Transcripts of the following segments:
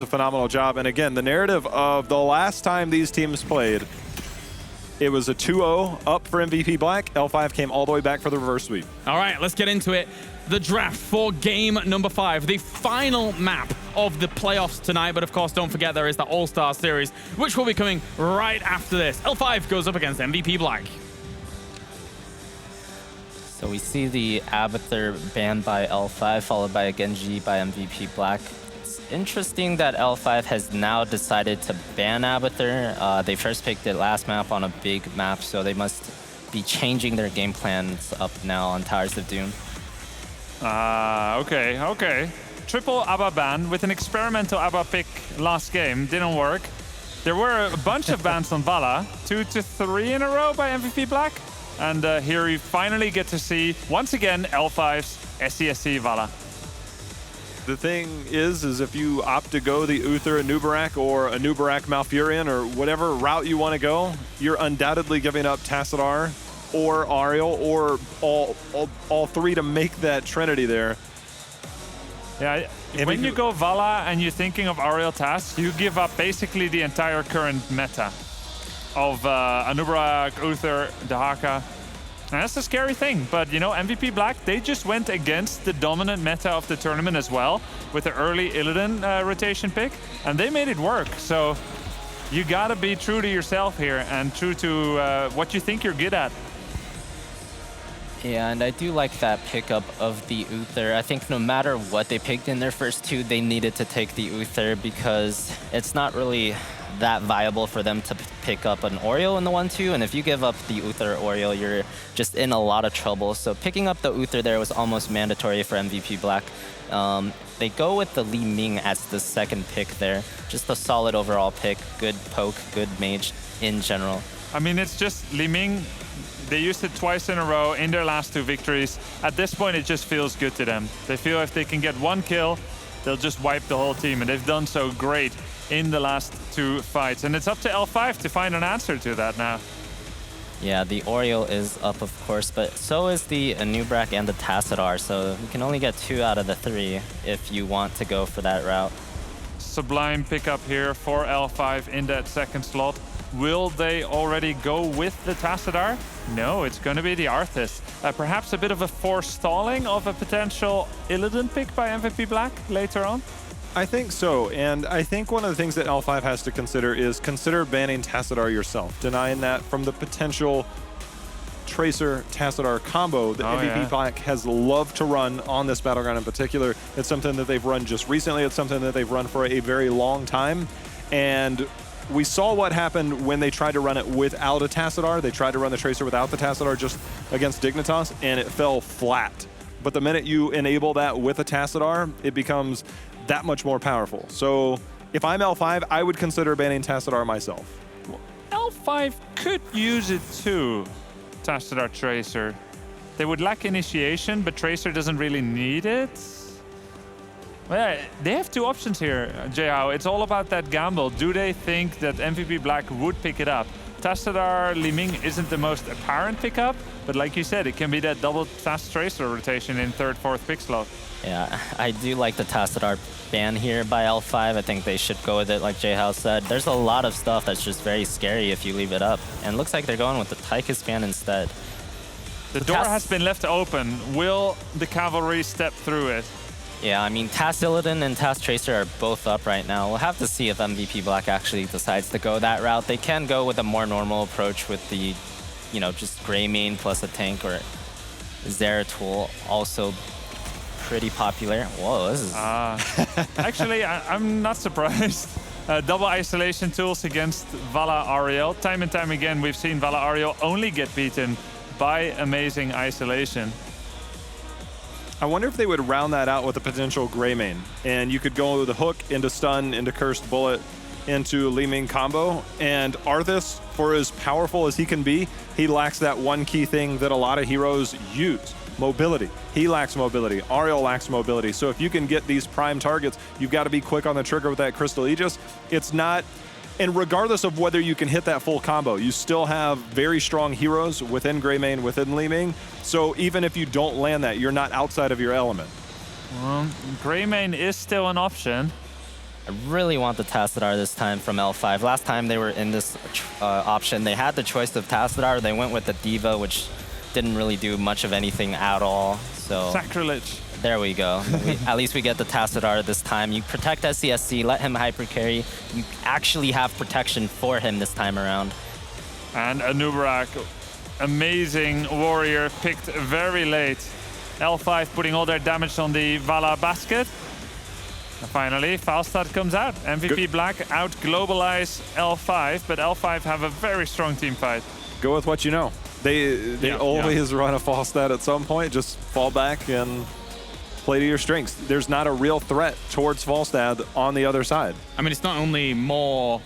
a phenomenal job. And again, the narrative of the last time these teams played, it was a 2-0 up for MVP Black. L5 came all the way back for the reverse sweep. All right, let's get into it. The draft for game number 5, the final map of the playoffs tonight. But of course, don't forget there is the All-Star Series, which will be coming right after this. L5 goes up against MVP Black. So we see the Abathur banned by L5, followed by a Genji by MVP Black. It's interesting that L5 has now decided to ban Abathur. They first picked it last map on a big map, so they must be changing their game plans up now on Towers of Doom. Okay. Triple ABBA ban with an experimental ABBA pick last game. Didn't work. There were a bunch of bans on Vala, 2 to 3 in a row by MVP Black. And here we finally get to see, once again, L5's SCSC Vala. The thing is if you opt to go the Uther Anubarak or Anubarak Malfurion or whatever route you want to go, you're undoubtedly giving up Tassadar or Ariel or all three to make that trinity there. Yeah, when you go Vala and you're thinking of Ariel Tass, you give up basically the entire current meta of Anubarak, Uther, Dahaka. And that's a scary thing, but you know, MVP Black, they just went against the dominant meta of the tournament as well with the early Illidan rotation pick, and they made it work. So you gotta be true to yourself here and true to what you think you're good at. Yeah, and I do like that pickup of the Uther. I think no matter what they picked in their first two, they needed to take the Uther because it's not really that viable for them to pick up an Oriole in the 1-2, and if you give up the Uther Oriole, you're just in a lot of trouble. So picking up the Uther there was almost mandatory for MVP Black. They go with the Li Ming as the second pick there. Just a solid overall pick, good poke, good mage in general. I mean, it's just Li Ming. They used it twice in a row in their last 2 victories. At this point, it just feels good to them. They feel if they can get 1 kill, they'll just wipe the whole team, and they've done so great in the last 2 fights. And it's up to L5 to find an answer to that now. Yeah, the Oriole is up, of course, but so is the Anubarak and the Tassadar, so you can only get 2 out of the 3 if you want to go for that route. Sublime pickup here for L5 in that second slot. Will they already go with the Tassadar? No, it's going to be the Arthas. Perhaps a bit of a forestalling of a potential Illidan pick by MVP Black later on? I think so, and I think one of the things that L5 has to consider is consider banning Tassadar yourself, denying that from the potential Tracer Tassadar combo that MVP Black has loved to run on this battleground in particular. It's something that they've run just recently. It's something that they've run for a very long time, and we saw what happened when they tried to run it without a Tassadar. They tried to run the Tracer without the Tassadar just against Dignitas, and it fell flat. But the minute you enable that with a Tassadar, it becomes that much more powerful. So if I'm L5, I would consider banning Tassadar myself. L5 could use it too, Tassadar Tracer. They would lack initiation, but Tracer doesn't really need it. Well, they have 2 options here, Jao. It's all about that gamble. Do they think that MVP Black would pick it up? Tassadar Li Ming isn't the most apparent pickup, but like you said, it can be that double fast Tracer rotation in 3rd, 4th pick slot. Yeah, I do like the Tassadar ban here by L5. I think they should go with it, like Jay said. There's a lot of stuff that's just very scary if you leave it up. And it looks like they're going with the Tychus ban instead. The door has been left open. Will the cavalry step through it? Yeah, I mean, Tass Illidan and Tass Tracer are both up right now. We'll have to see if MVP Black actually decides to go that route. They can go with a more normal approach with the, you know, just Grey Main plus a tank, or Zeratul also pretty popular. Whoa, this is... Actually, I'm not surprised. Double isolation tools against Vala Ariel. Time and time again, we've seen Vala Ariel only get beaten by amazing isolation. I wonder if they would round that out with a potential Grey Main. And you could go with the hook into stun, into Cursed Bullet, into Li Ming combo. And Arthas, for as powerful as he can be, he lacks that one key thing that a lot of heroes use. Mobility. He lacks mobility. Ariel lacks mobility. So if you can get these prime targets, you've got to be quick on the trigger with that Crystal Aegis. It's not... And regardless of whether you can hit that full combo, you still have very strong heroes within Grey Main, within Li Ming. So even if you don't land that, you're not outside of your element. Well, Grey Main is still an option. I really want the Tassadar this time from L5. Last time they were in this option, they had the choice of Tassadar. They went with the Diva, which didn't really do much of anything at all. So Sacrilege. there we go. At least we get the Tassadar this time. You protect SCSC, let him hyper carry. You actually have protection for him this time around. And Anubarak, amazing warrior, picked very late. L5 putting all their damage on the Vala basket. And finally, Falstad comes out. MVP Black out globalize L5, but L5 have a very strong team fight. Go with what you know. They always run a Falstad at some point. Just fall back and play to your strengths. There's not a real threat towards Falstad on the other side. I mean, it's not only more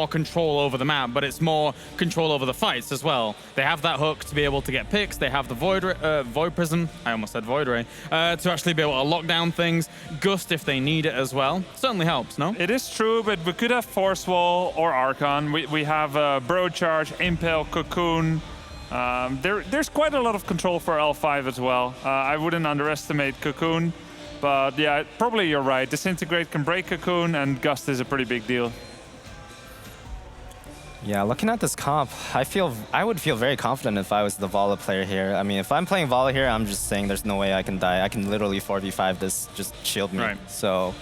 control over the map, but it's more control over the fights as well. They have that hook to be able to get picks. They have the Void Prism, I almost said Void Ray, to actually be able to lock down things. Gust if they need it as well. Certainly helps, no? It is true, but we could have Force Wall or Archon. We have Bro Charge, Impale, Cocoon. There's quite a lot of control for L5 as well. I wouldn't underestimate Cocoon, but yeah, probably you're right. Disintegrate can break Cocoon, and Gust is a pretty big deal. Yeah, looking at this comp, I would feel very confident if I was the Vala player here. I mean, if I'm playing Vala here, I'm just saying there's no way I can die. I can literally 4v5 this, just shield me. Right. So,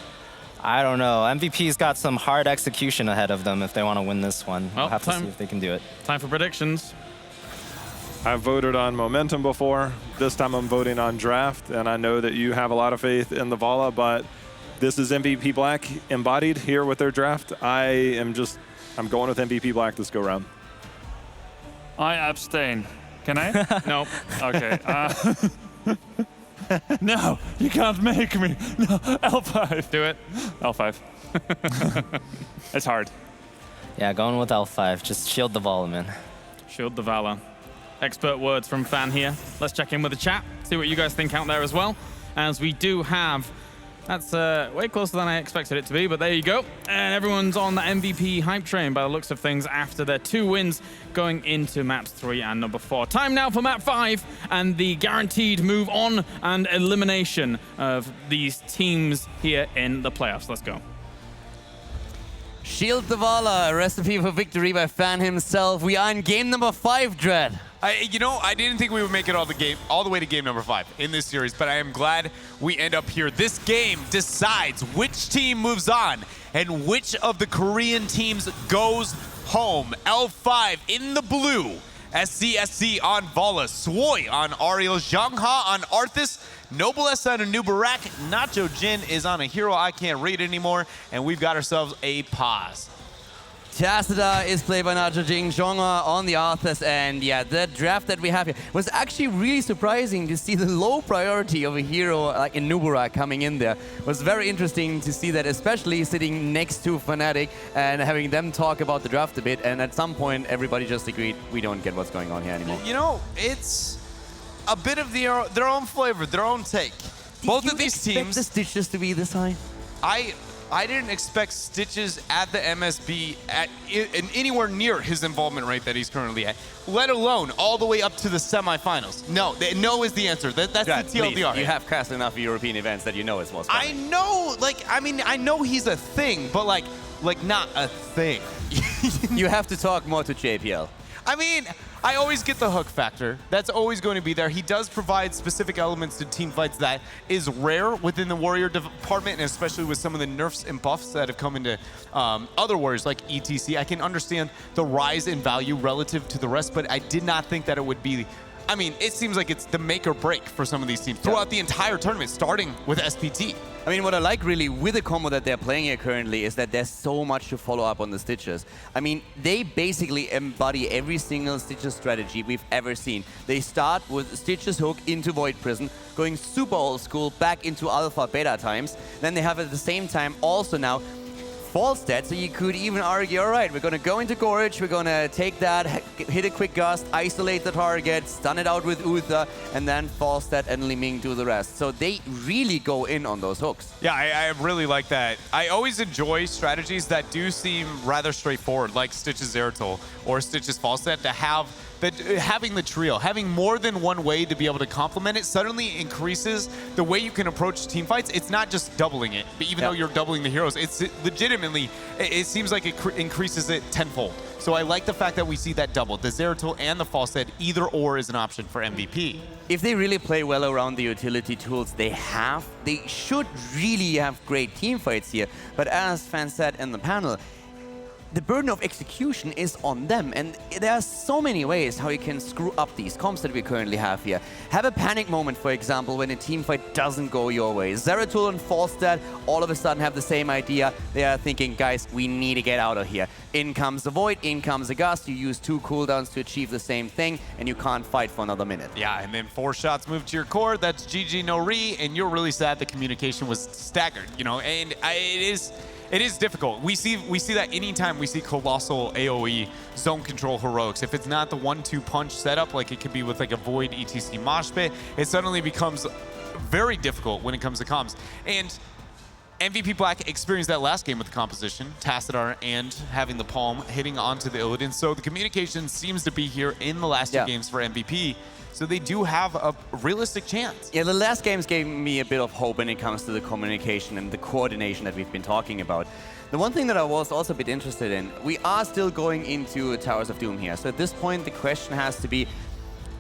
I don't know. MVP's got some hard execution ahead of them if they want to win this one. Well, we'll have to see if they can do it. Time for predictions. I've voted on Momentum before. This time I'm voting on Draft, and I know that you have a lot of faith in the Vala, but this is MVP Black embodied here with their Draft. I'm going with MVP Black this go round. I abstain. Can I? No. Okay. No, you can't make me. No, L5. Do it. L5. It's hard. Yeah, going with L5. Just shield the Vala, man. Shield the Valor. Expert words from Fan here. Let's check in with the chat, see what you guys think out there as well. As we do have, that's way closer than I expected it to be, but there you go. And everyone's on the MVP hype train by the looks of things after their 2 wins going into maps 3 and number 4. Time now for map 5 and the guaranteed move on and elimination of these teams here in the playoffs. Let's go. Shield the Vala, a recipe for victory by Fan himself. We are in game number 5, Dread. I didn't think we would make it all the way to game number 5 in this series, but I am glad we end up here. This game decides which team moves on and which of the Korean teams goes home. L5 in the blue, SCSC on Vala, Swoi on Ariel, Zhangha on Arthas, Noblesse on Anubarak, Nacho Jin is on a hero I can't read anymore, and we've got ourselves a pause. Tassadar is played by Nacho Jin, Zhonga on the Arthas, and yeah, the draft that we have here was actually really surprising to see the low priority of a hero like Inubara coming in there. It was very interesting to see that, especially sitting next to Fnatic and having them talk about the draft a bit, and at some point everybody just agreed we don't get what's going on here anymore. You know, it's a bit of their own flavor, their own take. Both of these teams... the Stitches to be this high? I didn't expect Stitches at the MSB in anywhere near his involvement rate that he's currently at, let alone all the way up to the semifinals. No, no is the answer. That's the TLDR. Please, you have cast enough European events that you know it's what's coming. I know, I know he's a thing, but like not a thing. You have to talk more to JPL. I mean, I always get the hook factor. That's always going to be there. He does provide specific elements to team fights that is rare within the Warrior department, and especially with some of the nerfs and buffs that have come into other Warriors like ETC. I can understand the rise in value relative to the rest, but I did not think that it would be... I mean, it seems like it's the make or break for some of these teams throughout the entire tournament, starting with SPT. I mean, what I like really with the combo that they're playing here currently is that there's so much to follow up on the Stitches. I mean, they basically embody every single Stitches strategy we've ever seen. They start with Stitches hook into Void Prison, going super old school back into alpha beta times. Then they have at the same time also now Falstad, so you could even argue, all right, we're going to go into Gorge, we're going to take that, hit a quick gust, isolate the target, stun it out with Uther, and then Falstad and Liming do the rest. So they really go in on those hooks. Yeah, I really like that. I always enjoy strategies that do seem rather straightforward, like Stitches Zeratul or Stitches Falstad, to have that having the trio, having more than one way to be able to complement it, suddenly increases the way you can approach team fights. It's not just doubling it, but even though you're doubling the heroes, it's legitimately, it seems like it increases it tenfold. So I like the fact that we see that double. The Zeratul and the Falstad, either or is an option for MVP. If they really play well around the utility tools they should really have great team fights here. But as Fan said in the panel, the burden of execution is on them, and there are so many ways how you can screw up these comps that we currently have here. Have a panic moment, for example, when a team fight doesn't go your way. Zeratul and Falstad all of a sudden have the same idea. They are thinking, guys, we need to get out of here. In comes the Void, in comes the Gust. You use 2 cooldowns to achieve the same thing, and you can't fight for another minute. Yeah, and then 4 shots move to your core. That's GG no re, and you're really sad the communication was staggered, you know, and it is difficult. We see that anytime we see colossal AoE zone control heroics. If it's not the 1-2 punch setup, like it could be with like a Void ETC mosh pit, it suddenly becomes very difficult when it comes to comms. And MVP Black experienced that last game with the composition, Tassadar and having the palm hitting onto the Illidan. So the communication seems to be here in the last 2 games for MVP. So they do have a realistic chance. Yeah, the last games gave me a bit of hope when it comes to the communication and the coordination that we've been talking about. The one thing that I was also a bit interested in, we are still going into Towers of Doom here. So at this point, the question has to be,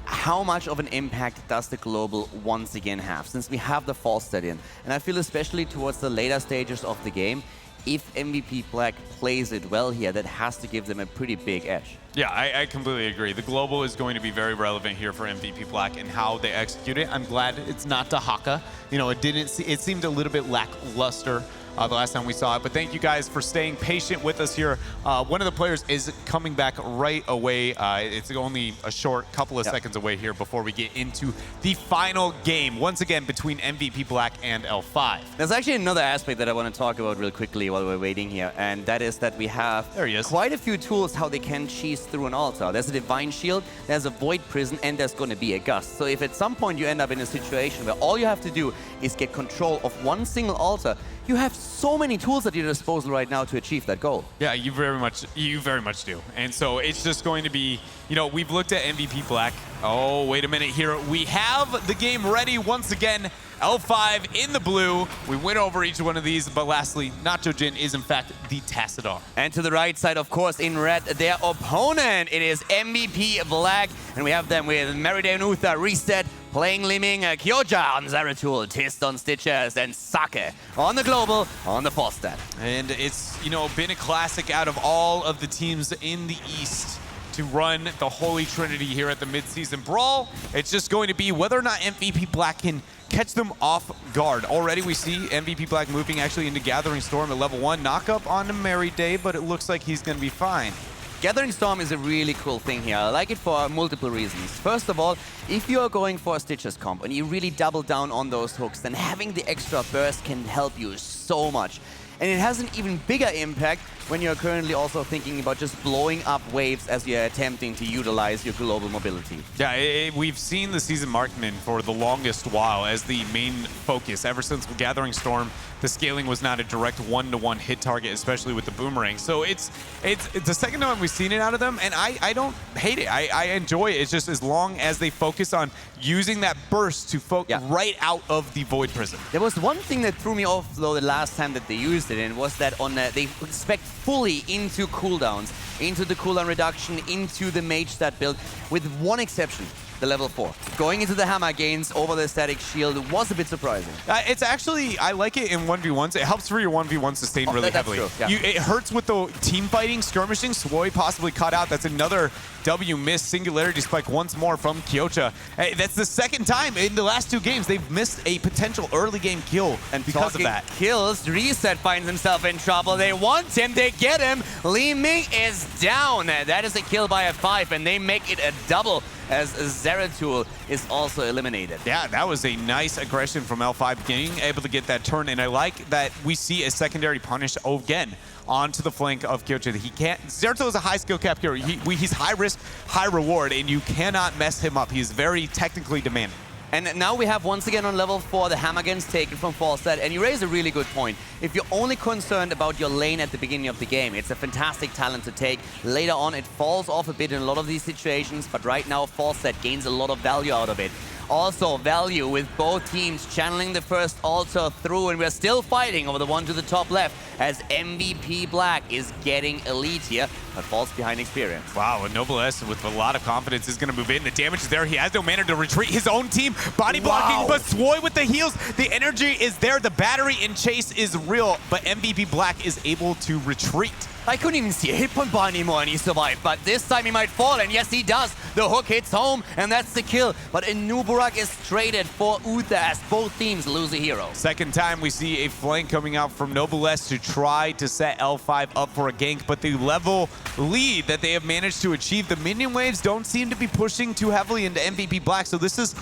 how much of an impact does the global once again have, since we have the Falstad in? And I feel especially towards the later stages of the game, if MVP Black plays it well here, that has to give them a pretty big edge. Yeah, I completely agree. The global is going to be very relevant here for MVP Black and how they execute it. I'm glad it's not Dahaka. You know, it seemed a little bit lackluster the last time we saw it. But thank you guys for staying patient with us here. One of the players is coming back right away. It's only a short couple of seconds away here before we get into the final game, once again, between MVP Black and L5. There's actually another aspect that I want to talk about real quickly while we're waiting here, and that is that we have quite a few tools how they can cheese through an altar. There's a Divine Shield, there's a Void Prison, and there's going to be a Gust. So if at some point you end up in a situation where all you have to do is get control of one single altar, you have so many tools at your disposal right now to achieve that goal. Yeah, you very much do. And so it's just going to be, you know, we've looked at MVP Black. Oh, wait a minute here. We have the game ready once again. L5 in the blue. We went over each one of these, but lastly, Nacho Jin is in fact the Tassadar. And to the right side, of course, in red, their opponent. It is MVP Black, and we have them with Meridian Uther, Reset, playing Liming, Kyoja on Zeratul, Tist on Stitches, and Sake on the global, on the Falstad. And it's, you know, been a classic out of all of the teams in the East to run the Holy Trinity here at the midseason Brawl. It's just going to be whether or not MVP Black can catch them off guard. Already we see MVP Black moving actually into Gathering Storm at level 1. Knock up on a Merry Day, but it looks like he's going to be fine. Gathering Storm is a really cool thing here. I like it for multiple reasons. First of all, if you are going for a Stitches comp and you really double down on those hooks, then having the extra burst can help you so much. And it has an even bigger impact when you're currently also thinking about just blowing up waves as you're attempting to utilize your global mobility. Yeah, we've seen the Season Markman for the longest while as the main focus. Ever since Gathering Storm, the scaling was not a direct one-to-one hit target, especially with the Boomerang. So it's the second time we've seen it out of them, and I don't hate it. I enjoy it. It's just as long as they focus on using that burst to right out of the Void Prison. There was one thing that threw me off, though, the last time that they used it, and was that on they spec fully into cooldowns, into the cooldown reduction, into the mage stat build, with one exception. The level 4. Going into the hammer gains over the static shield was a bit surprising. It's actually, I like it in 1v1s. It helps for your 1v1 sustain really heavily. True, yeah. It hurts with the team fighting, skirmishing. Swoi possibly cut out. That's another W miss. Singularity spike once more from Kyocha. That's the second time in the last 2 games they've missed a potential early game kill and because of that. Kills, Reset finds himself in trouble. They want him, they get him. Li Ming is down. That is a kill by a 5, and they make it a double as Zeratul is also eliminated. Yeah, that was a nice aggression from L5, being able to get that turn, and I like that we see a secondary punish again onto the flank of Kyocha. He can't. Zeratul is a high skill cap hero. He's high risk, high reward, and you cannot mess him up. He's very technically demanding. And now we have once again on level 4 the hammer against taken from Falstad, and you raise a really good point. If you're only concerned about your lane at the beginning of the game, it's a fantastic talent to take. Later on it falls off a bit in a lot of these situations, but right now Falstad gains a lot of value out of it. Also value with both teams channeling the first altar through, and we're still fighting over the one to the top left as MVP Black is getting a lead here, but falls behind experience. Wow, and Noblesse with a lot of confidence is going to move in. The damage is there. He has no mana to retreat. His own team body blocking, but Swoy with the heals. The energy is there. The battery in chase is real, but MVP Black is able to retreat. I couldn't even see a hit point bar anymore and he survived, but this time he might fall, and yes he does. The hook hits home and that's the kill, but Inuburak is traded for Uther as both teams lose a hero. Second time we see a flank coming out from Noblesse to try to set L5 up for a gank, but the level lead that they have managed to achieve, the minion waves don't seem to be pushing too heavily into MVP Black, so this is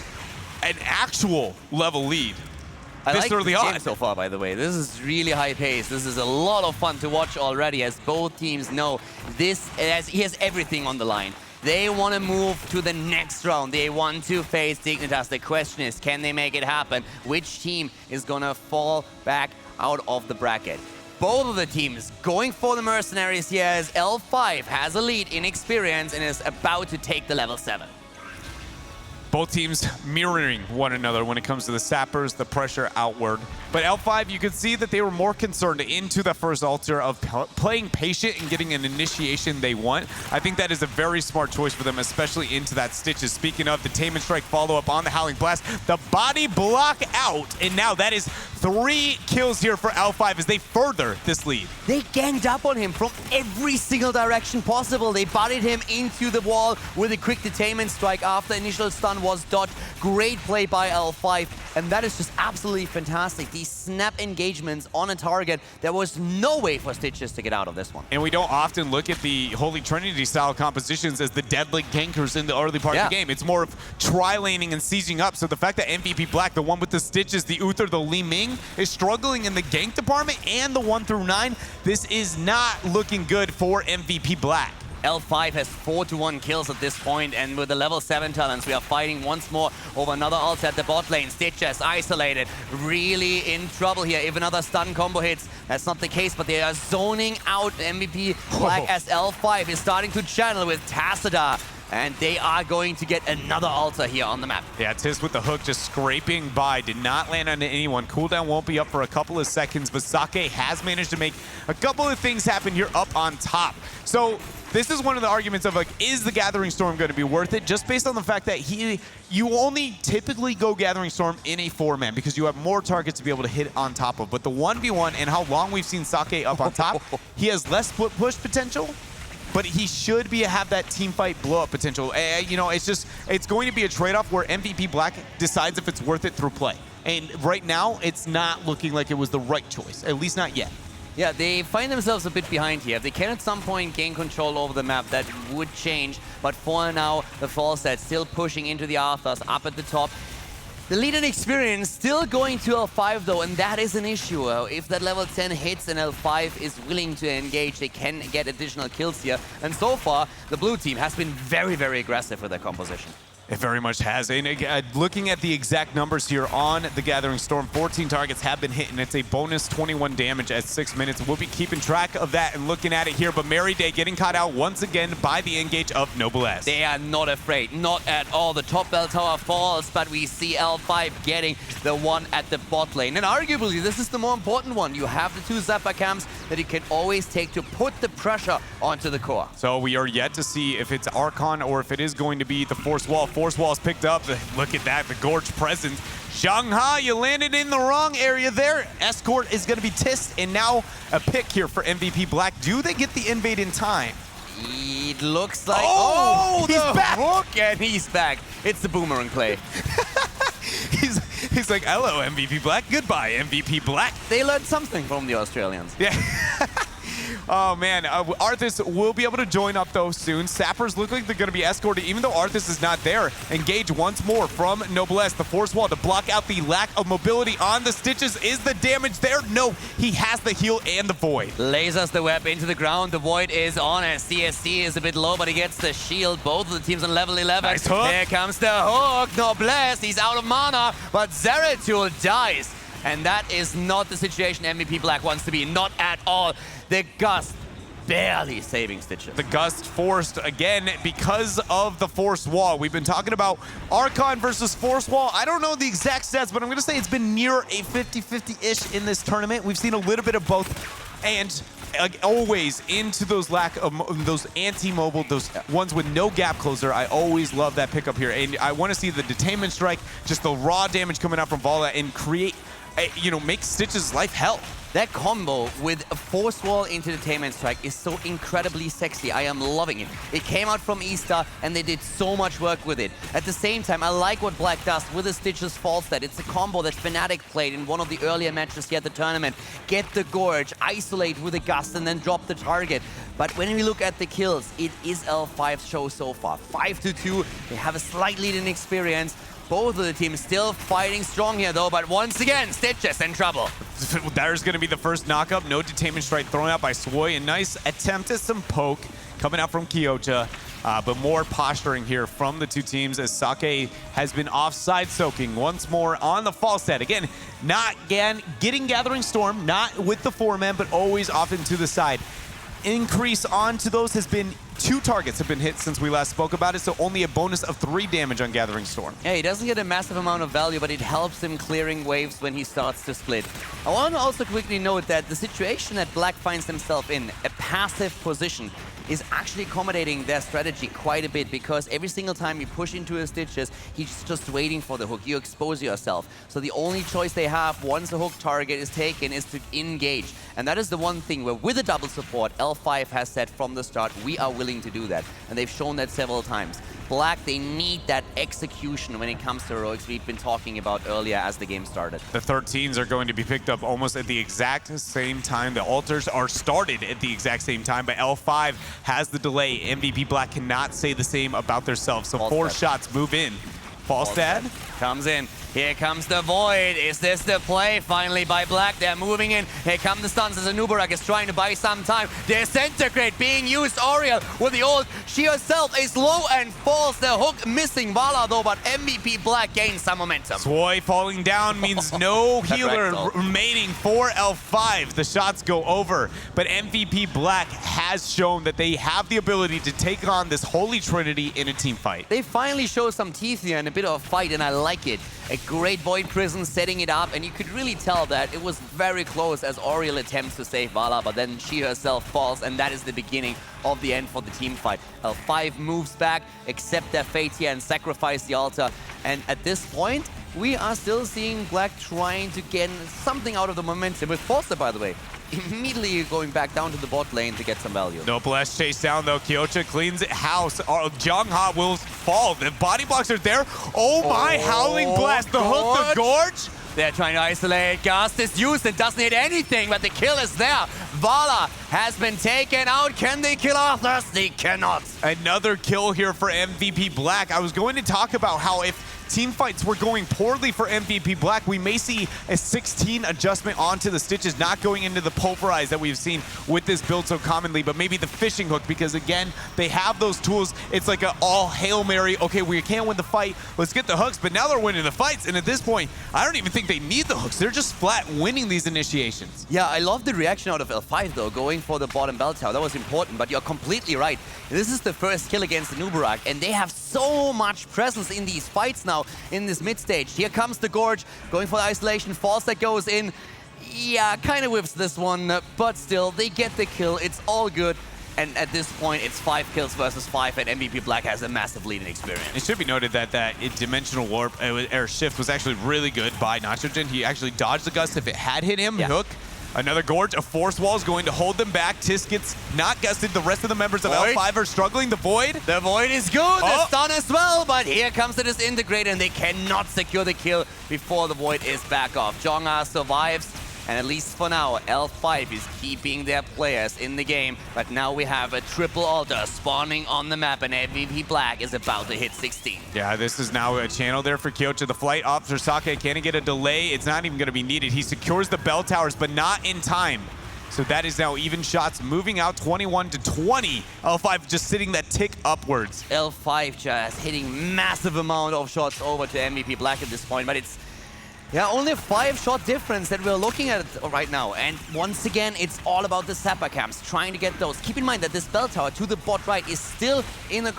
an actual level lead. I this like early this on. game so far, by the way. This is really high pace. This is a lot of fun to watch already, as both teams know he has everything on the line. They want to move to the next round. They want to face Dignitas. The question is, can they make it happen? Which team is going to fall back out of the bracket? Both of the teams going for the mercenaries here, as L5 has a lead in experience and is about to take the level 7. Both teams mirroring one another when it comes to the sappers, the pressure outward. But L5, you could see that they were more concerned into the first altar of playing patient and getting an initiation they want. I think that is a very smart choice for them, especially into that Stitches. Speaking of the Tame and Strike follow-up on the Howling Blast, the body block out, and now that is 3 kills here for L5 as they further this lead. They ganged up on him from every single direction possible. They bodied him into the wall with a quick Detainment Strike after initial stun was dodged. Great play by L5, and that is just absolutely fantastic. These snap engagements on a target, there was no way for Stitches to get out of this one. And we don't often look at the Holy Trinity style compositions as the deadly gankers in the early part of the game. It's more of tri-laning and sieging up. So the fact that MVP Black, the one with the Stitches, the Uther, the Li Ming, is struggling in the gank department and the 1 through 9, this is not looking good for MVP Black. L5 has 4-1 kills at this point, and with the level 7 talents, we are fighting once more over another ult at the bot lane. Stitches isolated, really in trouble here. If another stun combo hits, that's not the case, but they are zoning out MVP Black as L5 is starting to channel with Tassadar. And they are going to get another altar here on the map. Yeah, Tiz with the hook just scraping by. Did not land on anyone. Cooldown won't be up for a couple of seconds, but Sake has managed to make a couple of things happen here up on top. So this is one of the arguments of, like, is the Gathering Storm going to be worth it? Just based on the fact that you only typically go Gathering Storm in a 4-man because you have more targets to be able to hit on top of. But the 1v1 and how long we've seen Sake up on top, he has less split push potential, but he should have that team fight blow up potential. You know, it's going to be a trade-off where MVP Black decides if it's worth it through play. And right now, it's not looking like it was the right choice, at least not yet. Yeah, they find themselves a bit behind here. If they can at some point gain control over the map, that would change. But for now, the Falstad still pushing into the Arthurs up at the top. The lead in experience still going to L5 though, and that is an issue. If that level 10 hits and L5 is willing to engage, they can get additional kills here. And so far, the blue team has been very, very aggressive with their composition. It very much has. And looking at the exact numbers here on the Gathering Storm, 14 targets have been hit, and it's a bonus 21 damage at 6 minutes. We'll be keeping track of that and looking at it here, but Mary Day getting caught out once again by the engage of Noblesse. They are not afraid, not at all. The top bell tower falls, but we see L5 getting the one at the bot lane. And arguably, this is the more important one. You have the 2 Zappa camps that you can always take to put the pressure onto the core. So we are yet to see if it's Archon or if it is going to be the Force Wall. Force Wall is picked up. Look at that, the Gorge presence. Shanghai, you landed in the wrong area there. Escort is going to be tissed, and now a pick here for MVP Black. Do they get the invade in time? It looks like... Oh, he's the back! hook! And he's back. It's the boomerang play. He's like, hello, MVP Black. Goodbye, MVP Black. They learned something from the Australians. Yeah. Oh, man. Arthas will be able to join up, though, soon. Sappers look like they're going to be escorted, even though Arthas is not there. Engage once more from Noblesse. The Force Wall to block out the lack of mobility on the Stitches. Is the damage there? No, he has the heal and the Void. Lasers the web into the ground. The Void is on, and CSC is a bit low, but he gets the shield. Both of the teams on level 11. Nice hook. Here comes the hook. Noblesse, he's out of mana, but Zeratul dies. And that is not the situation MVP Black wants to be. Not at all. The Gust barely saving Stitches. The Gust forced again because of the Force Wall. We've been talking about Archon versus Force Wall. I don't know the exact stats, but I'm going to say it's been near a 50-50-ish in this tournament. We've seen a little bit of both. And always into those those anti-mobile, those ones with no gap closer. I always love that pickup here. And I want to see the Detainment Strike, just the raw damage coming out from Vala and create, make Stitch's life hell. That combo with a Force Wall into Detainment Strike is so incredibly sexy. I am loving it. It came out from Easter, and they did so much work with it. At the same time, I like what Black does with the Stitches False Stat. It's a combo that Fnatic played in one of the earlier matches here at the tournament. Get the Gorge, isolate with a Gust, and then drop the target. But when we look at the kills, it is L5's show so far. 5-2. They have a slight lead in experience. Both of the teams still fighting strong here, though, but once again, Stitches in trouble. There's going to be the first knockup. No Detainment Strike thrown out by Swoy. A nice attempt at some poke coming out from Kyocha, but more posturing here from the two teams as Sake has been offside soaking once more on the false set. Again, getting Gathering Storm, not with the 4-man, but always off into the side. Increase onto those has been 2 targets have been hit since we last spoke about it, so only a bonus of 3 damage on Gathering Storm. Yeah, he doesn't get a massive amount of value, but it helps him clearing waves when he starts to split. I want to also quickly note that the situation that Black finds himself in, a passive position, is actually accommodating their strategy quite a bit, because every single time you push into his Stitches, he's just waiting for the hook. You expose yourself. So the only choice they have once a hook target is taken is to engage. And that is the one thing where, with a double support, L5 has said from the start, we are willing to do that. And they've shown that several times. Black, they need that execution when it comes to heroics we've been talking about earlier as the game started. The 13s are going to be picked up almost at the exact same time. The altars are started at the exact same time, but L5 has the delay. MVP Black cannot say the same about themselves. So 4 shots move in. False Dad comes in. Here comes the Void. Is this the play finally by Black? They're moving in. Here come the stuns as Anubarak is trying to buy some time. Disintegrate being used. Oriel with the ult. She herself is low and falls. The hook missing Vala though, but MVP Black gains some momentum. Swoy falling down means no healer remaining for L5. The shots go over, but MVP Black has shown that they have the ability to take on this holy trinity in a team fight. They finally show some teeth here and a bit of a fight, and I like it. A great Void Prison setting it up, and you could really tell that it was very close as Oriel attempts to save Vala, but then she herself falls, and that is the beginning of the end for the team fight. L5 moves back, accept their fate here, and sacrifice the altar. And at this point, we are still seeing Black trying to get something out of the momentum, with Forster, by the way, immediately going back down to the bot lane to get some value. Noblesse chase down though. Kyocha cleans it house. Jongha will fall. The body blocks are there. Oh my, Howling Blast. The hook, the Gorge. They're trying to isolate. Gust is used and doesn't hit anything, but the kill is there. Vala has been taken out. Can they kill Arthas? They cannot. Another kill here for MVP Black. I was going to talk about how if team fights were going poorly for MVP Black, we may see a 16 adjustment onto the Stitches, not going into the pulverize that we've seen with this build so commonly, but maybe the fishing hook, because again, they have those tools. It's like an all Hail Mary. Okay, we can't win the fight. Let's get the hooks, but now they're winning the fights. And at this point, I don't even think they need the hooks. They're just flat winning these initiations. Yeah, I love the reaction out of L5 though, going for the bottom bell tower. That was important, but you're completely right. This is the first kill against the Nubarak, and they have so much presence in these fights now in this mid stage. Here comes the Gorge, going for the isolation. False that goes in. Yeah, kind of whiffs this one, but still, they get the kill. It's all good. And at this point, it's 5 kills versus 5, and MVP Black has a massive lead in experience. It should be noted that Dimensional Warp or Shift was actually really good by Nitrogen. He actually dodged the Gust if it had hit him. Yeah. Hook. Another Gorge, a Force Wall is going to hold them back. Tisk gets not gusted. The rest of the members of L5 are struggling. The Void. The Void is good. The stun as well, but here comes the Disintegrate, and they cannot secure the kill before the Void is back off. Jongha survives. And at least for now, L5 is keeping their players in the game. But now we have a triple altar spawning on the map, and MVP Black is about to hit 16. Yeah, this is now a channel there for Kyoto. The flight officer Sake can't get a delay. It's not even going to be needed. He secures the bell towers, but not in time. So that is now even shots moving out 21 to 20. L5 just sitting that tick upwards. L5 just hitting massive amount of shots over to MVP Black at this point, but it's only a 5-shot difference that we're looking at right now. And once again, it's all about the Zapper camps, trying to get those. Keep in mind that this bell tower to the bot right is still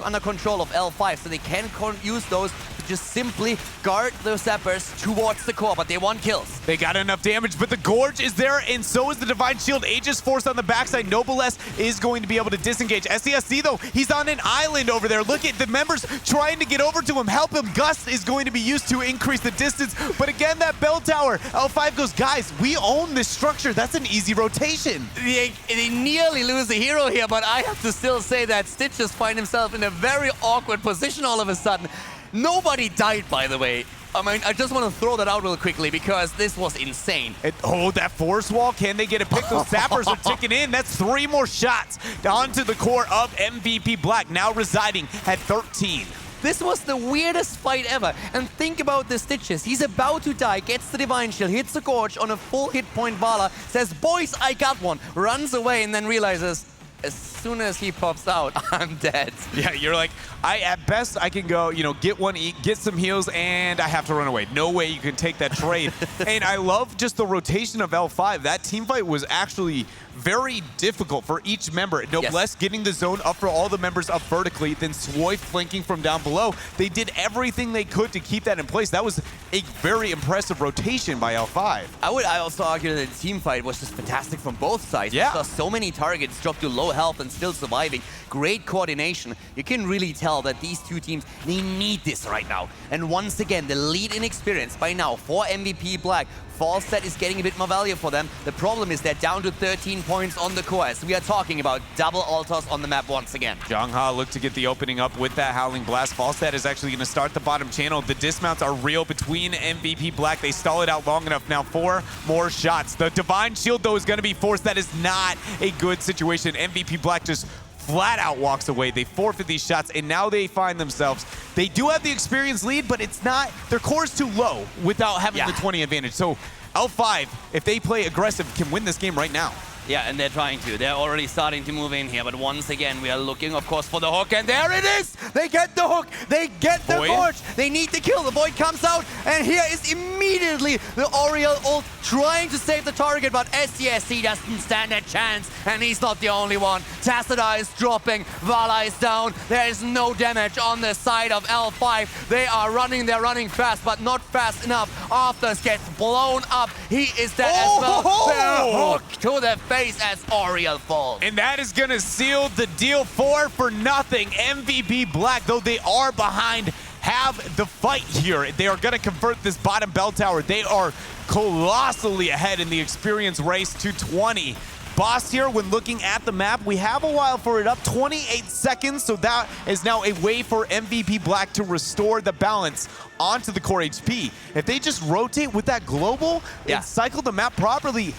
under control of L5, so they can use those to just simply guard the Zappers towards the core, but they want kills. They got enough damage, but the Gorge is there, and so is the Divine Shield. Aegis Force on the backside. Noblesse is going to be able to disengage. SCSC, though, he's on an island over there. Look at the members trying to get over to him, help him. Gust is going to be used to increase the distance, but again, that bell tower. L5 goes, guys, we own this structure. That's an easy rotation. They nearly lose a hero here, but I have to still say that Stitch just finds himself in a very awkward position all of a sudden. Nobody died, by the way. I mean, I just want to throw that out real quickly because this was insane. That force wall, can they get a pick? Those Zappers are ticking in. That's 3 more shots onto the core of MVP Black, now residing at 13. This was the weirdest fight ever. And think about the Stitches. He's about to die, gets the Divine Shield, hits the Gorge on a full hit point Vala, says, boys, I got one, runs away, and then realizes, as soon as he pops out, I'm dead. Yeah, you're like, at best I can go, get one, eat, get some heals, and I have to run away. No way you can take that trade. And I love just the rotation of L5. That team fight was actually very difficult for each member. Noblesse getting the zone up for all the members up vertically, then Swoy flanking from down below. They did everything they could to keep that in place. That was a very impressive rotation by L5. I also argue that the team fight was just fantastic from both sides. Yeah. We saw so many targets drop to low health and still surviving. Great coordination. You can really tell that these two teams, they need this right now. And once again, the lead in experience by now for MVP Black. Falstad is getting a bit more value for them. The problem is they're down to 13 points on the core, as we are talking about double altars on the map once again. Zhangha looked to get the opening up with that Howling Blast. Falstad is actually going to start the bottom channel. The dismounts are real between MVP Black. They stall it out long enough. Now 4 more shots. The Divine Shield, though, is going to be forced. That is not a good situation. MVP Black just flat out walks away. They forfeit these shots, and now they find themselves. They do have the experience lead, but it's not, their core is too low without having the 20 advantage. So L5, if they play aggressive, can win this game right now. Yeah, and they're trying to. They're already starting to move in here, but once again, we are looking, of course, for the hook, and there it is! They get the hook! They get the Gorge! They need the kill. The Void comes out, and here is immediately the Oriel ult trying to save the target, but SCSC doesn't stand a chance, and he's not the only one. Tassadar is dropping, Vala is down, there is no damage on the side of L5. They are running, they're running fast, but not fast enough. Arthurs gets blown up, he is dead as well. The hook to the face as Oriel falls. And that is going to seal the deal. 4 for nothing. MVP Black, though they are behind, have the fight here. They are going to convert this bottom bell tower. They are colossally ahead in the experience race to 20. Boss here, when looking at the map, we have a while for it up, 28 seconds, so that is now a way for MVP Black to restore the balance onto the core HP. If they just rotate with that global and cycle the map properly,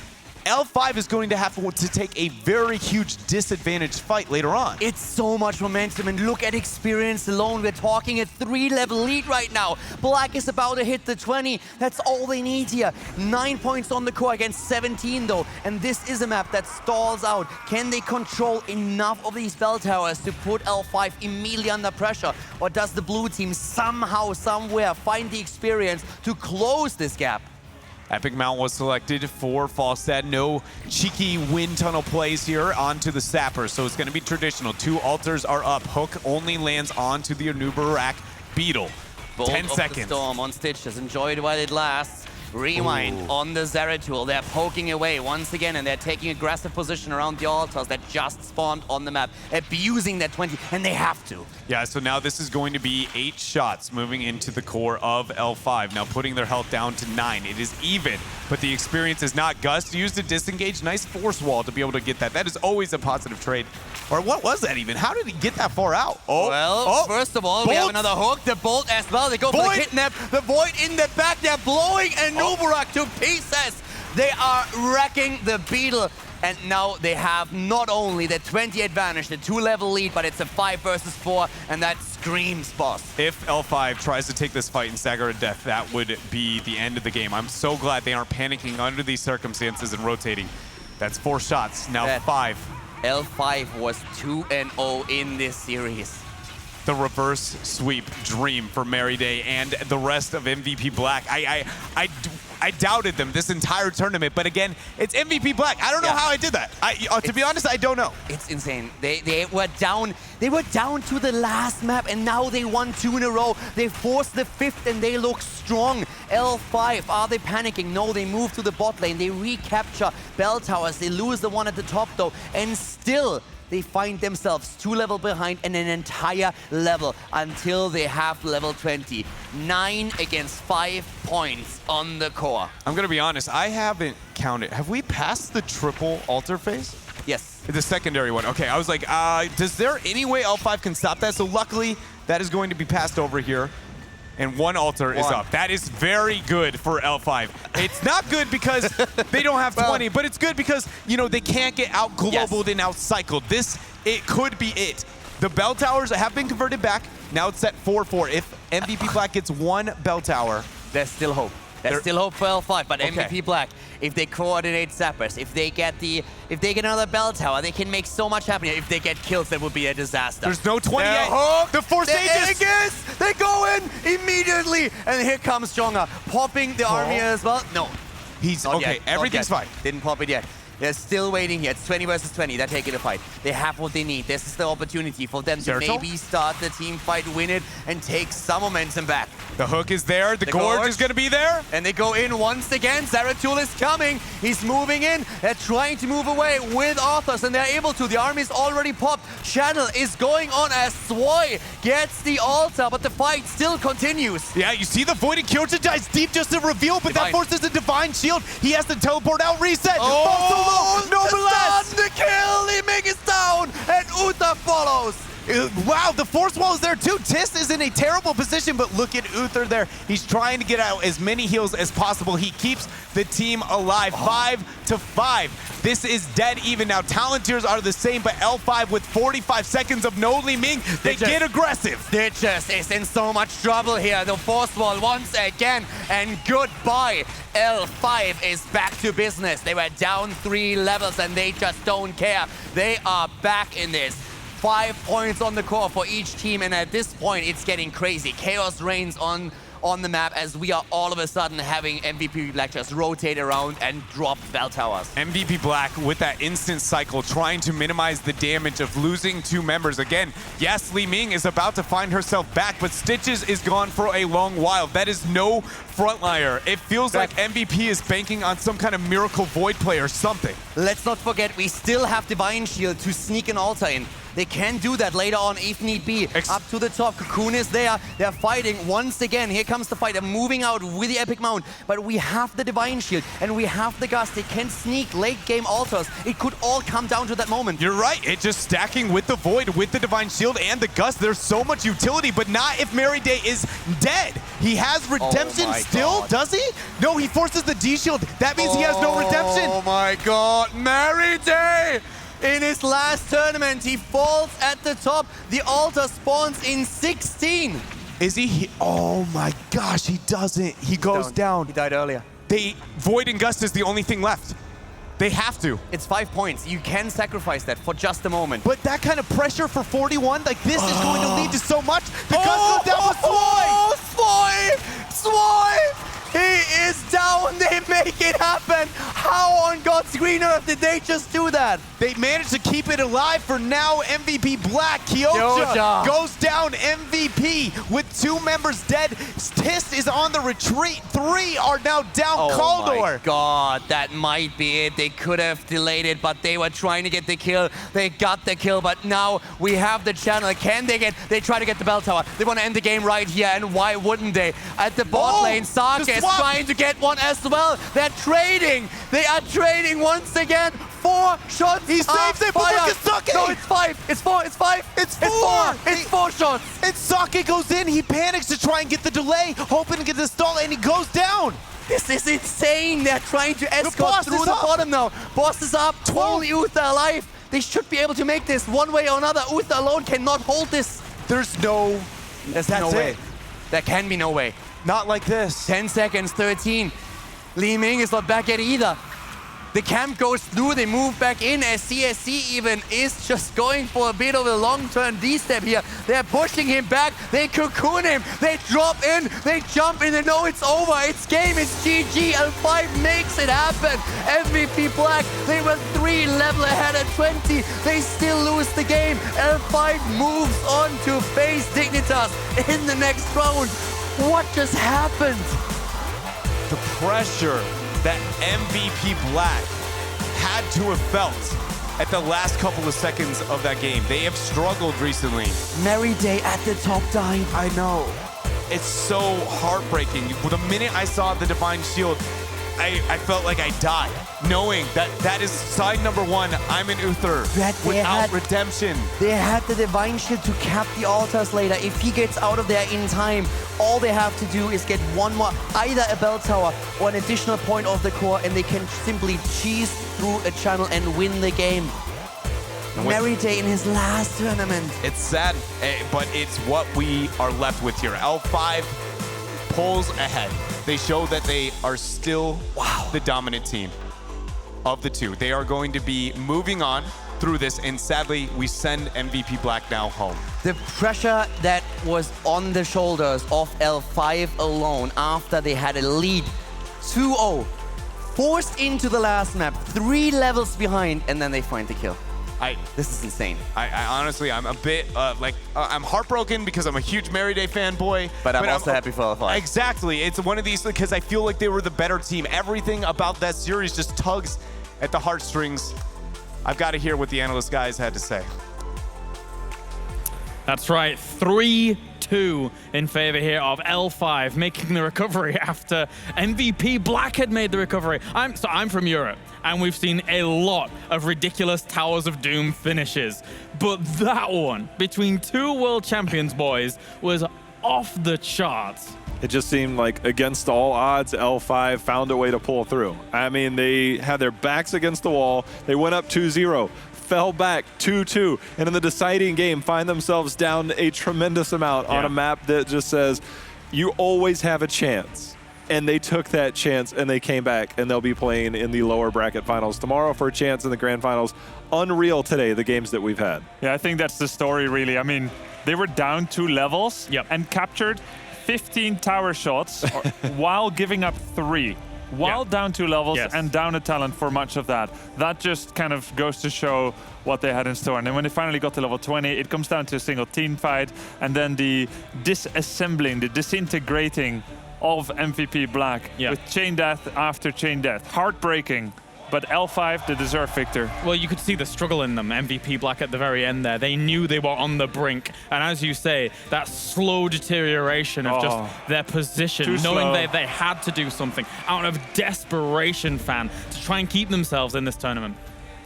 L5 is going to have to take a very huge disadvantaged fight later on. It's so much momentum, and look at experience alone. We're talking a 3-level lead right now. Black is about to hit the 20. That's all they need here. 9 points on the core against 17, though. And this is a map that stalls out. Can they control enough of these bell towers to put L5 immediately under pressure? Or does the blue team somehow, somewhere find the experience to close this gap? Epic Mount was selected for Falstad. No cheeky wind tunnel plays here onto the Sapper, so it's going to be traditional. 2 altars are up. Hook only lands onto the Anubarak Beetle. Bolt 10 of seconds. The storm on Stitches. Enjoy it while it lasts. Rewind on the Zeratul. They're poking away once again, and they're taking aggressive position around the altars that just spawned on the map, abusing that 20, and they have to. Yeah, so now this is going to be 8 shots moving into the core of L5. Now putting their health down to 9. It is even, but the experience is not. Gust used to disengage. Nice force wall to be able to get that. That is always a positive trade. Or what was that even? How did he get that far out? First of all, we have another hook. The Bolt as well. They go for the kidnap. The Void in the back. They're blowing Anubarak to pieces. They are wrecking the Beetle. And now they have not only the 20 advantage, the 2-level lead, but it's a 5 versus 4, and that screams boss. If L5 tries to take this fight and stagger to death, that would be the end of the game. I'm so glad they aren't panicking under these circumstances and rotating. That's 4 shots, now 5. L5 was 2-0 in this series. The reverse sweep dream for Mary Day and the rest of MVP Black. I doubted them this entire tournament, but again, it's MVP Black. I don't know how I did that. To be honest, I don't know. It's insane. They were down. They were down to the last map, and now they won 2 in a row. They forced the 5th, and they look strong. L5, are they panicking? No, they move to the bot lane. They recapture bell towers. They lose the one at the top, though, and still they find themselves 2 levels behind and an entire level until they have level 20. 9 against 5 points on the core. I'm gonna be honest, I haven't counted. Have we passed the triple altar phase? Yes. The secondary one. Okay, I was like, does there any way L5 can stop that? So luckily, that is going to be passed over here. And 1 altar is up. That is very good for L5. It's not good because they don't have 20, but it's good because, you know, they can't get out globaled and out cycled. It could be it. The bell towers have been converted back. Now it's set 4-4. If MVP Black gets 1 bell tower, there's still hope. There's still hope for L5, but MVP Black, if they coordinate Zappers, if they get another bell tower, they can make so much happen. If they get kills, that would be a disaster. There's no 20 yet. The Force Aegis! They go in immediately, and here comes Jonga, popping the army as well. No. He's okay. Everything's fine. Didn't pop it yet. They're still waiting here. It's 20 versus 20. They're taking the fight. They have what they need. This is the opportunity for them to maybe start the team fight, win it, and take some momentum back. The hook is there. The gorge is going to be there. And they go in once again. Zeratul is coming. He's moving in. They're trying to move away with Arthas, and they're able to. The army's already popped. Channel is going on as Swoy gets the altar, but the fight still continues. Yeah, you see the Void and Kyoto dies deep just to reveal, but that forces a Divine Shield. He has to teleport out, reset. The kill! Liming is down, and Uther follows. Wow, the Force Wall is there too. Tis is in a terrible position, but look at Uther there. He's trying to get out as many heals as possible. He keeps the team alive, 5-5. This is dead even now. Talontiers are the same, but L5 with 45 seconds of no Li Ming, they get aggressive. Ditches is in so much trouble here. The Force Wall once again, and goodbye. L5 is back to business. They were down 3 levels, and they just don't care. They are back in this. 5 points on the core for each team, and at this point, it's getting crazy. Chaos reigns on the map as we are all of a sudden having MVP Black just rotate around and drop bell towers. MVP Black with that instant cycle, trying to minimize the damage of losing 2 members. Again, yes, Li Ming is about to find herself back, but Stitches is gone for a long while. That is no frontliner. It feels like MVP is banking on some kind of miracle Void play or something. Let's not forget, we still have Divine Shield to sneak an altar in. They can do that later on if need be. Up to the top, Cocoon is there. They're fighting once again. Here comes the fight. They're moving out with the Epic Mount. But we have the Divine Shield and we have the Gust. They can sneak late game altars. It could all come down to that moment. You're right. It just stacking with the Void, with the Divine Shield and the Gust. There's so much utility, but not if Mary Day is dead. He has redemption still, does he? No, he forces the D Shield. That means he has no redemption. Oh my God, Mary Day! In his last tournament, he falls at the top. The altar spawns in 16. Is he? Oh my gosh, he doesn't. He goes down. He died earlier. Void and Gust is the only thing left. They have to. It's 5 points. You can sacrifice that for just a moment. But that kind of pressure for 41, like this is going to lead to so much. The Gust goes down with Swoy! Swoy! He is down. They make it happen. How on God's green earth did they just do that? They managed to keep it alive for now. MVP Black. Kyoja goes down. MVP with 2 members dead. Tist is on the retreat. 3 are now down. Kaldor. Oh my God, that might be it. They could have delayed it, but they were trying to get the kill. They got the kill, but now we have the channel. Can they get? They try to get the bell tower. They want to end the game right here, and why wouldn't they? At the bot lane, Sark is trying to get one as well. They're trading. They are trading once again. 4 shots. He saves it, but look at Sake. No, it's 5. It's 4. It's 5. It's 4. It's 4 shots. And Sake goes in. He panics to try and get the delay, hoping to get the stall, and he goes down. This is insane. They're trying to escort boss through is the up. bottom now. Boss is up. 12. Only Uther alive. They should be able to make this one way or another. Uther alone cannot hold this. There's no... There's That's no way. it. There can be no way. Not like this. 10 seconds, 13. Li Ming is not back yet either. The camp goes through, they move back in as CSC even is just going for a bit of a long-term D-step here. They're pushing him back, they cocoon him, they drop in, they jump in, they know it's over, it's game, it's GG, L5 makes it happen. MVP Black, they were 3 level ahead at 20, they still lose the game. L5 moves on to face Dignitas in the next round. What just happened? The pressure that MVP Black had to have felt at the last couple of seconds of that game. They have struggled recently. Merry Day at the top dive. I know. It's so heartbreaking. The minute I saw the Divine Shield, I felt like I died, knowing that that is sign number 1. I'm an Uther without redemption. They had the Divine Shield to cap the altars later. If he gets out of there in time, all they have to do is get one more, either a bell tower or an additional point of the core, and they can simply cheese through a channel and win the game. Merry Day in his last tournament. It's sad, but it's what we are left with here. L5 pulls ahead. They show that they are still the dominant team of the two. They are going to be moving on through this, and sadly, we send MVP Black now home. The pressure that was on the shoulders of L5 alone after they had a lead 2-0, forced into the last map, 3 levels behind, and then they find the kill. This is insane. I honestly, I'm a bit I'm heartbroken because I'm a huge Merry Day fanboy. But I'm also happy for L5. Exactly. It's one of these because I feel like they were the better team. Everything about that series just tugs at the heartstrings. I've got to hear what the analyst guys had to say. That's right, 3-2 in favor here of L5, making the recovery after MVP Black had made the recovery. I'm from Europe, and we've seen a lot of ridiculous Towers of Doom finishes. But that one, between 2 world champions boys, was off the charts. It just seemed like against all odds, L5 found a way to pull through. I mean, they had their backs against the wall. They went up 2-0. Fell back 2-2, and in the deciding game find themselves down a tremendous amount on a map that just says you always have a chance. And they took that chance and they came back, and they'll be playing in the lower bracket finals tomorrow for a chance in the grand finals. Unreal today, the games that we've had. Yeah, I think that's the story, really. I mean, they were down 2 levels and captured 15 tower shots while giving up 3. While down 2 levels and down a talent for much of that. That just kind of goes to show what they had in store. And then when they finally got to level 20, it comes down to a single team fight, and then the disassembling, the disintegrating of MVP Black with chain death after chain death. Heartbreaking. But L5, the deserved victor. Well, you could see the struggle in them, MVP Black at the very end there. They knew they were on the brink. And as you say, that slow deterioration of just their position, knowing they had to do something out of desperation, fan, to try and keep themselves in this tournament.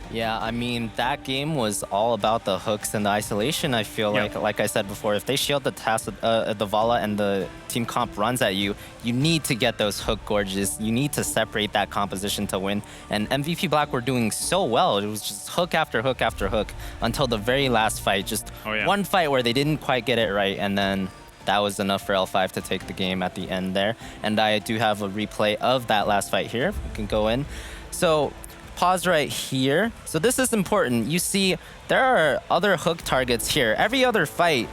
Yeah, I mean, that game was all about the hooks and the isolation, I feel like I said before. If they shield the Vala and the team comp runs at you, you need to get those hook gorges. You need to separate that composition to win. And MVP Black were doing so well. It was just hook after hook after hook until the very last fight. Just one fight where they didn't quite get it right, and then that was enough for L5 to take the game at the end there. And I do have a replay of that last fight here. We can go in. So pause right here. So this is important. You see, there are other hook targets here. Every other fight,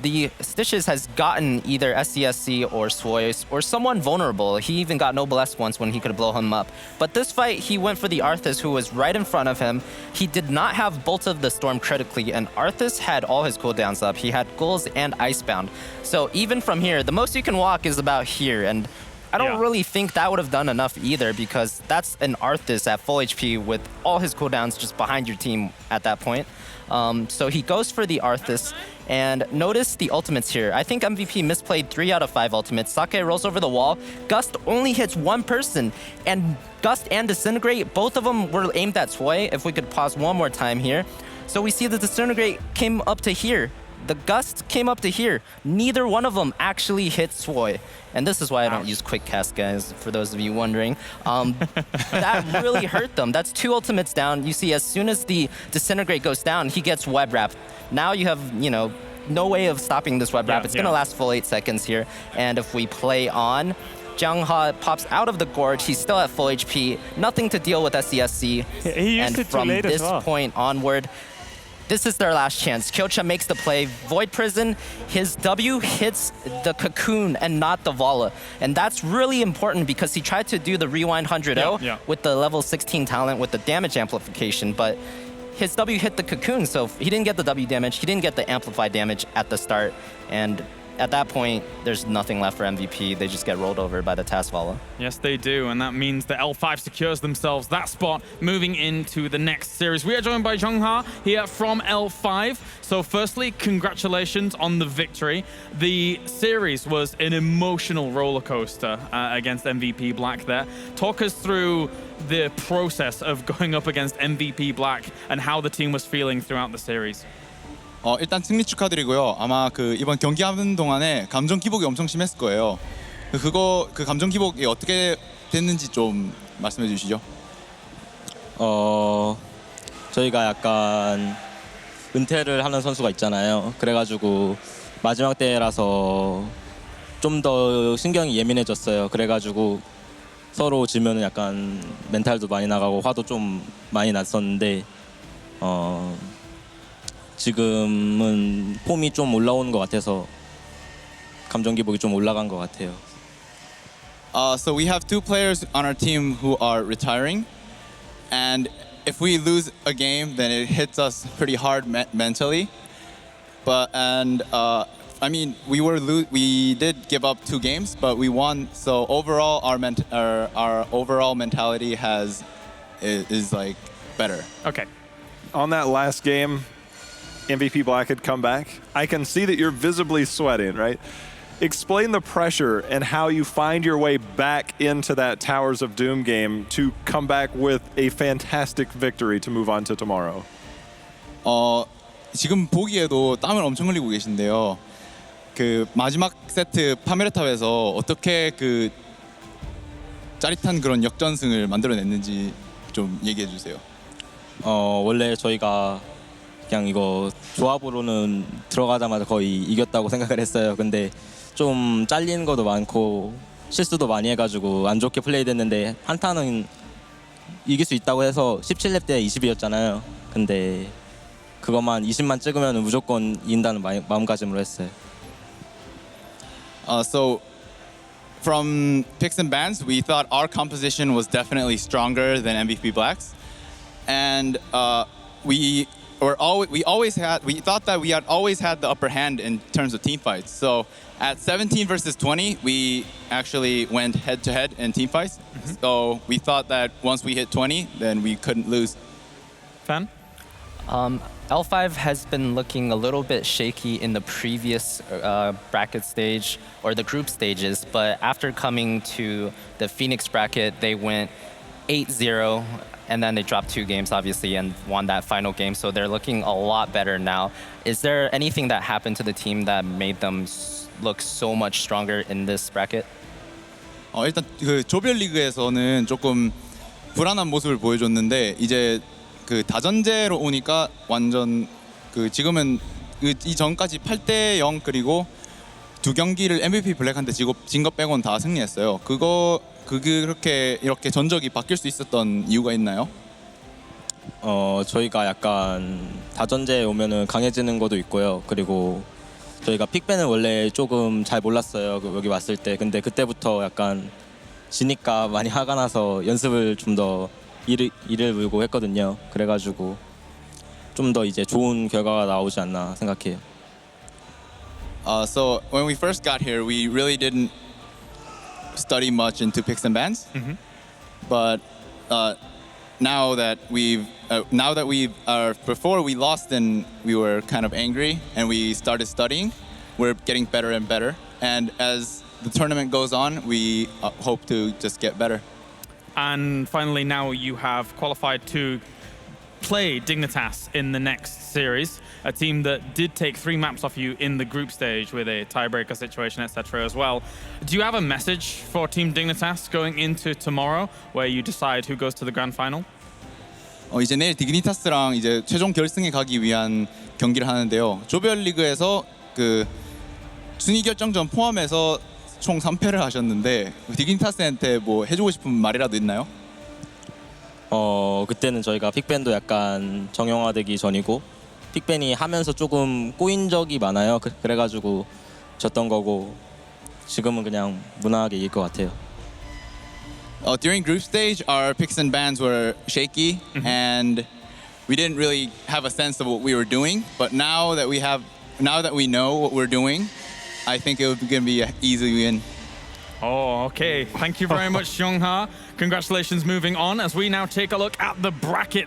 the Stitches has gotten either SCSC or Swoyes or someone vulnerable. He even got Noblesse once when he could blow him up. But this fight, he went for the Arthas, who was right in front of him. He did not have Bolt of the Storm critically, and Arthas had all his cooldowns up. He had Ghouls and Icebound. So even from here, the most you can walk is about here, and I don't really think that would have done enough either, because that's an Arthas at full HP with all his cooldowns just behind your team at that point. So he goes for the Arthas, and notice the ultimates here. I think MVP misplayed 3 out of 5 ultimates. Sake rolls over the wall. Gust only hits 1 person, and Gust and Disintegrate, both of them were aimed at Sway. If we could pause one more time here. So we see the Disintegrate came up to here. the gust came up to here. Neither one of them actually hit Swoy. And this is why I don't use quick cast, guys, for those of you wondering. That really hurt them. That's 2 ultimates down. You see, as soon as the Disintegrate goes down, he gets web wrapped. Now you have, no way of stopping this web wrap. It's going to last full 8 seconds here. And if we play on, Jiangha pops out of the gorge. He's still at full HP. Nothing to deal with SCSC. He used and it too from late as this well. point onward, this is their last chance. Kyocha makes the play. Void Prison, his W hits the Cocoon and not the Vala. And that's really important because he tried to do the Rewind 100-0 with the level 16 talent with the damage amplification, but his W hit the Cocoon, so he didn't get the W damage, he didn't get the amplified damage at the start, and at that point, there's nothing left for MVP. They just get rolled over by the TAS Vala. Yes, they do, and that means that L5 secures themselves that spot moving into the next series. We are joined by Jongha here from L5. So firstly, congratulations on the victory. The series was an emotional roller coaster against MVP Black there. Talk us through the process of going up against MVP Black and how the team was feeling throughout the series. 일단 승리 축하드리고요. 아마 이번 경기하는 동안에 감정 기복이 엄청 심했을 거예요. 그 감정 기복이 어떻게 됐는지 좀 말씀해 주시죠. 저희가 약간 은퇴를 하는 선수가 있잖아요. 그래가지고 마지막 대회라서 좀 더 신경이 예민해졌어요. 그래가지고 서로 지면은 약간 멘탈도 많이 나가고 화도 좀 많이 났었는데 지금은 폼이 좀 올라오는 것 같아서 감정 기복이 좀 올라간 것 같아요. So we have 2 players on our team who are retiring, and if we lose a game, then it hits us pretty hard mentally. I mean, we did give up 2 games, but we won. So overall, our overall mentality is like better. Okay. On that last game, MVP Black had come back. I can see that you're visibly sweating, right? Explain the pressure and how you find your way back into that Towers of Doom game to come back with a fantastic victory to move on to tomorrow. 지금 보기에도 땀을 엄청 흘리고 계신데요. 그 마지막 세트 파메르탑에서 어떻게 그 짜릿한 그런 역전승을 만들어냈는지 좀 얘기해 주세요. 원래 저희가 그냥 이거 조합으로는 들어가자마자 거의 이겼다고 생각을 했어요. 근데 좀 잘리는 것도 많고 실수도 많이 해가지고 안 좋게 플레이됐는데 한타는 이길 수 있다고 해서 17렙 때 20이었잖아요. 근데 그것만 20만 찍으면 무조건 이긴다는 마음가짐으로 했어요. So from picks and bans, we thought our composition was definitely stronger than MVP Black's, and we thought that we had always had the upper hand in terms of team fights. So at 17 versus 20, we actually went head to head in team fights. So we thought that once we hit 20, then we couldn't lose. Fan? L5 has been looking a little bit shaky in the previous bracket stage or the group stages, but after coming to the Phoenix bracket, they went 8-0, and then they dropped 2 games, obviously, and won that final game. So they're looking a lot better now. Is there anything that happened to the team that made them look so much stronger in this bracket? 일단 그 조별리그에서는 조금 불안한 모습을 보여줬는데 이제 그 다전제로 오니까 완전 그 지금은 이 전까지 8대0 그리고 2경기를 MVP 블랙한테 진 거 빼고는 다 승리했어요. 그렇게 이렇게 전적이 바뀔 수 있었던 이유가 있나요? 저희가 약간 다전제에 오면은 강해지는 것도 있고요. 그리고 저희가 픽밴은 원래 조금 잘 몰랐어요. 여기 왔을 때. 근데 그때부터 약간 지니까 많이 화가 나서 연습을 좀 더 이를 물고 했거든요. 그래가지고 좀 더 이제 좋은 결과가 나오지 않나 생각해요. So when we first got here, we really didn't study much into picks and bans. But now that before we lost and we were kind of angry and we started studying, we're getting better and better. And as the tournament goes on, we hope to just get better. And finally, now you have qualified to play Dignitas in the next series, a team that did take 3 maps off you in the group stage with a tiebreaker situation, etc. as well. Do you have a message for Team Dignitas going into tomorrow where you decide who goes to the grand final? 이제 내일 디그니타스랑 이제 최종 결승에 가기 위한 경기를 하는데요. 조별 리그에서 그 순위 결정전 포함해서 총 3패를 하셨는데 디그니타스한테 뭐 해주고 싶은 말이라도 있나요? 그때는 저희가 픽밴도 약간 정형화되기 전이고 픽밴이 하면서 조금 꼬인 적이 많아요. 그래가지고 졌던 거고 지금은 그냥 무난하게 이길 것 같아요. During group stage, our picks and bans were shaky, and we didn't really have a sense of what we were doing. But now that we know what we're doing, I think it would be an easy win. Oh, okay. Thank you very much, Jongha. Congratulations moving on as we now take a look at the bracket